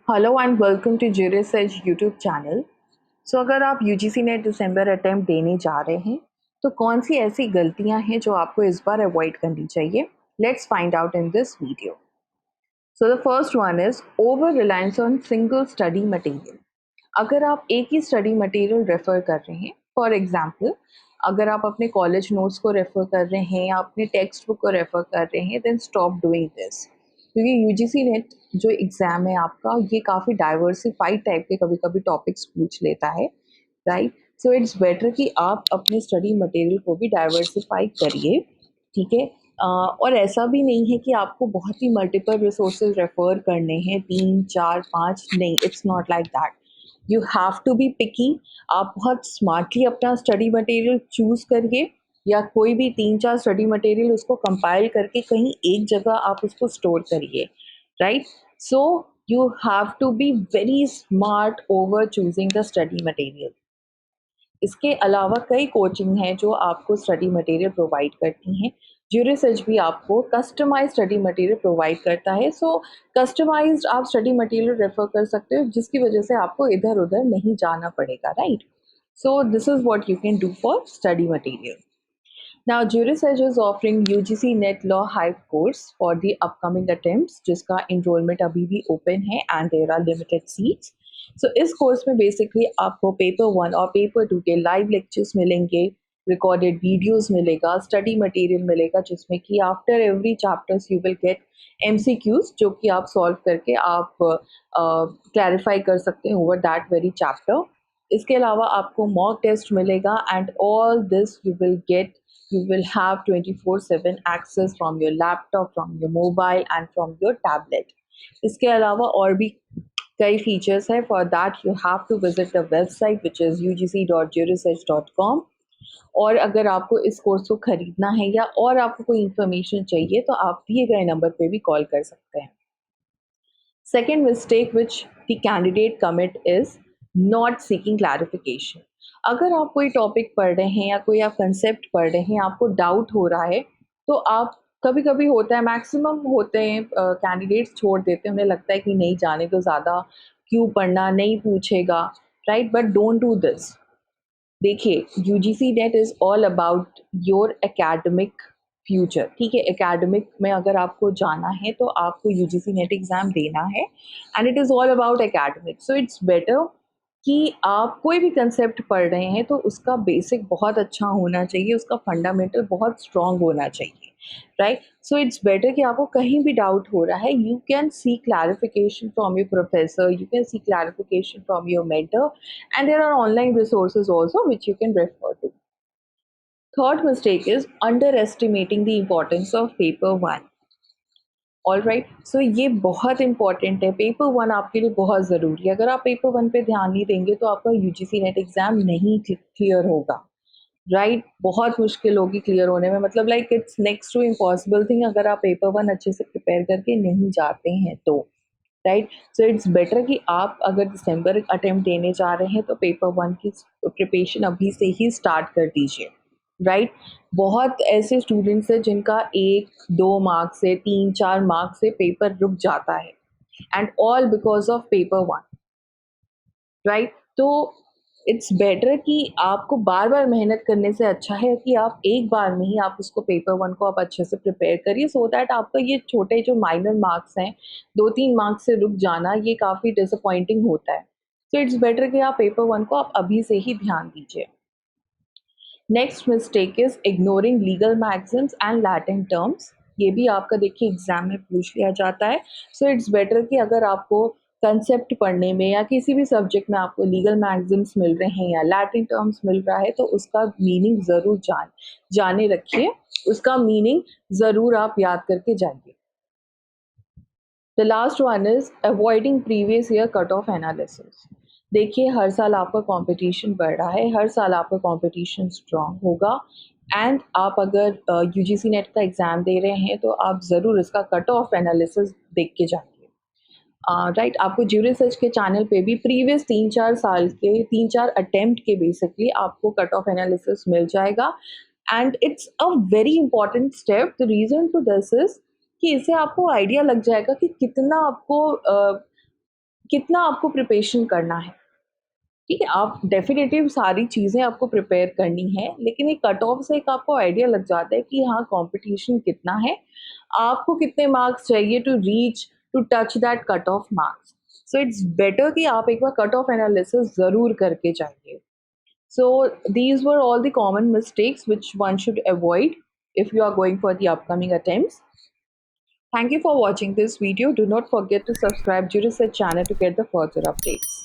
Hello and welcome to jury search YouTube channel. So अगर आप UGC net दिसंबर attempt देने जा रहे हैं तो कौन सी ऐसी गलतियां हैं जो आपको इस बार अवॉइड करनी चाहिए? Let's find out in this video. So the first one is over reliance on single study material. अगर आप एक ही स्टडी मटेरियल रेफर कर रहे हैं, फॉर एग्जाम्पल अगर आप अपने कॉलेज नोट्स को रेफर कर रहे हैं या अपने टेक्स्ट बुक को रेफर कर रहे हैं, देन स्टॉप डूइंग दिस। क्योंकि यूजीसी नेट जो एग्ज़ाम है आपका, ये काफ़ी डाइवर्सिफाइड टाइप के कभी कभी टॉपिक्स पूछ लेता है, राइट? सो इट्स बेटर कि आप अपने स्टडी मटेरियल को भी डाइवर्सिफाई करिए, ठीक है? और ऐसा भी नहीं है कि आपको बहुत ही मल्टीपल रिसोर्सेज रेफर करने हैं, 3 4 5, नहीं, it's not like that. You have to be picky. आप बहुत स्मार्टली अपना स्टडी मटेरियल चूज करिए, या कोई भी 3 4 स्टडी मटेरियल उसको कंपाइल करके कहीं एक जगह आप उसको स्टोर करिए, right? So you have to be very smart over choosing the study material. इसके अलावा कई कोचिंग हैं जो आपको स्टडी मटेरियल प्रोवाइड करती हैं। ज्यूरी सर्च भी आपको कस्टमाइज स्टडी मटेरियल प्रोवाइड करता है। सो कस्टमाइज्ड आप स्टडी मटेरियल रेफर कर सकते हो, जिसकी वजह से आपको इधर उधर नहीं जाना पड़ेगा, right? So this is what you can do for study material. Now, Jurisedge is offering UGC Net Law Hype course for the upcoming attempts, जिसका enrollment अभी भी open है and there are limited seats. So इस course में basically आपको paper 1 और paper 2 के live lectures मिलेंगे, रिकॉर्डेड वीडियोस मिलेगा, स्टडी मटेरियल मिलेगा, जिसमें कि after every chapters you will get MCQs, जो कि आप सॉल्व करके आप क्लैरिफाई कर सकते हैं ओवर दैट वेरी चैप्टर। इसके अलावा आपको मॉक टेस्ट मिलेगा and all this you will have 24/7 access from your laptop, from your mobile and from your tablet. इसके अलावा और भी कई फीचर्स है। For that you have to visit the website which is ugc.jurisearch.com। और अगर आपको इस कोर्स को खरीदना है या और आपको कोई इन्फॉर्मेशन चाहिए तो आप दिए गए नंबर पे भी कॉल कर सकते हैं। Second mistake which the candidate commit is not seeking clarification. अगर आप कोई टॉपिक पढ़ रहे हैं या कोई आप कंसेप्ट पढ़ रहे हैं, आपको डाउट हो रहा है, तो आप कभी कभी होता है, मैक्सिमम होते हैं कैंडिडेट्स छोड़ देते हैं, उन्हें लगता है कि नहीं जाने तो ज़्यादा क्यों पढ़ना, नहीं पूछेगा, right? But don't do this. देखिए, UGC NET is all about your academic future, ठीक है? एकेडमिक में अगर आपको जाना है तो आपको यूजीसी नेट एग्ज़ाम देना है and it is all about academic. So it's better कि आप कोई भी कंसेप्ट पढ़ रहे हैं तो उसका बेसिक बहुत अच्छा होना चाहिए, उसका फंडामेंटल बहुत स्ट्रॉन्ग होना चाहिए, राइट? सो इट्स बेटर कि आपको कहीं भी डाउट हो रहा है, you can see clarification from your professor, you can see clarification from your mentor, and there are online resources also which you can refer to. Third mistake is underestimating the importance of paper 1. All right, so ये बहुत important है। Paper 1 आपके लिए बहुत ज़रूरी है। अगर आप पेपर 1 पे ध्यान नहीं देंगे तो आपका यूजीसी नेट एग्ज़ाम नहीं क्लियर होगा, राइट? बहुत मुश्किल होगी क्लियर होने में, मतलब like it's next to impossible thing अगर आप पेपर 1 अच्छे से प्रिपेयर करके नहीं जाते हैं तो, राइट? सो इट्स बेटर कि आप अगर दिसंबर अटेम्प्ट देने जा रहे हैं तो पेपर 1 की प्रिपरेशन अभी से ही स्टार्ट कर दीजिए, राइट? बहुत ऐसे स्टूडेंट्स हैं जिनका 1 2 मार्क्स से 3 4 मार्क्स से पेपर रुक जाता है, and all because of paper 1, right? तो इट्स बेटर कि आपको बार बार मेहनत करने से अच्छा है कि आप एक बार में ही आप उसको पेपर 1 को आप अच्छे से प्रिपेयर करिए, सो दैट आपका ये छोटे जो माइनर मार्क्स हैं, 2 3 मार्क्स से रुक जाना, ये काफ़ी डिसअपॉइंटिंग होता है। सो इट्स बेटर कि आप पेपर 1 को आप अभी से ही ध्यान दीजिए। Next mistake is ignoring legal magazines and Latin terms. ये भी आपका देखिए एग्जाम में पूछ लिया जाता है। सो इट्स बेटर कि अगर आपको कंसेप्ट पढ़ने में या किसी भी सब्जेक्ट में आपको लीगल मैगजीन्स मिल रहे हैं या लैटिन टर्म्स मिल रहा है तो उसका मीनिंग ज़रूर जाने रखिए, उसका मीनिंग ज़रूर आप याद करके जाइए। The last one is avoiding previous year cut off analysis. देखिए, हर साल आपका कंपटीशन बढ़ रहा है, हर साल आपका कंपटीशन स्ट्रांग होगा, एंड आप अगर यूजीसी नेट का एग्ज़ाम दे रहे हैं तो आप ज़रूर इसका कट ऑफ एनालिसिस देख के जाइए, राइट? आपको ज्यूरी सर्च के चैनल पे भी प्रीवियस 3 4 साल के 3 4 अटेम्प्ट के बेसिकली आपको कट ऑफ एनालिसिस मिल जाएगा, and it's a very important step. The reason to this is कि इससे आपको आइडिया लग जाएगा कि कितना आपको कितना आपको प्रिपरेशन करना है। ठीक है, आप डेफ़िनेटली सारी चीज़ें आपको प्रिपेयर करनी है, लेकिन एक कट ऑफ से एक आपको आइडिया लग जाता है कि हाँ, कॉम्पिटिशन कितना है, आपको कितने मार्क्स चाहिए to reach to touch that cut off marks. So it's better कि आप एक बार कट ऑफ एनालिसिस ज़रूर करके जाइए। So these were all the common mistakes which one should avoid if you are going for the upcoming attempts. Thank you for watching this video. Do not forget to subscribe to Jurisset channel to get the further updates.